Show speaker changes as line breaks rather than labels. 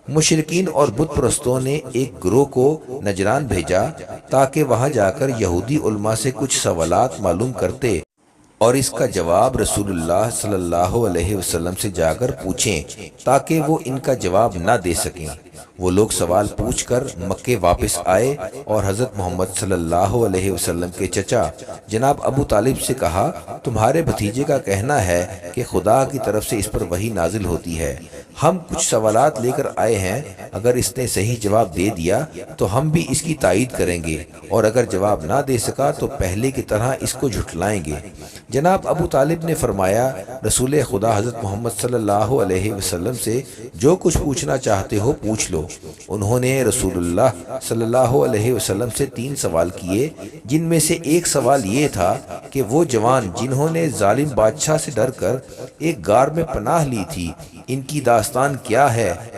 मुशरिकीन और बुत परस्तों ने एक गिरोह को नजरान भेजा ताकि वहां जाकर यहूदी उलमा से कुछ सवालात मालूम करते और इसका जवाब रसूलुल्लाह सल्लल्लाहु अलैहि वसल्लम से जाकर पूछें ताकि वो इनका जवाब ना दे सकें। वो लोग सवाल पूछकर मक्के वापस आए और हज़रत मोहम्मद सल्लल्लाहु अलैहि वसल्लम के चचा जनाब अबू तालिब से कहा, तुम्हारे भतीजे का कहना है कि खुदा की तरफ से इस पर वही नाजिल होती है। हम कुछ सवालात लेकर आए हैं, अगर इसने सही जवाब दे दिया तो हम भी इसकी तायीद करेंगे और अगर जवाब ना दे सका तो पहले की तरह इसको झुठलाएंगे। जनाब अबू तालिब ने फरमाया, रसूल खुदा हज़रत मोहम्मद सल्लल्लाहु अलैहि वसल्लम से जो कुछ पूछना चाहते हो पूछ लो। उन्होंने रसूलुल्लाह सल्लल्लाहु अलैहि वसल्लम से 3 सवाल किए, जिनमें से एक सवाल ये था कि वो जवान जिन्होंने जालिम बादशाह से डरकर एक गार में पनाह ली थी, इनकी दास्तान क्या है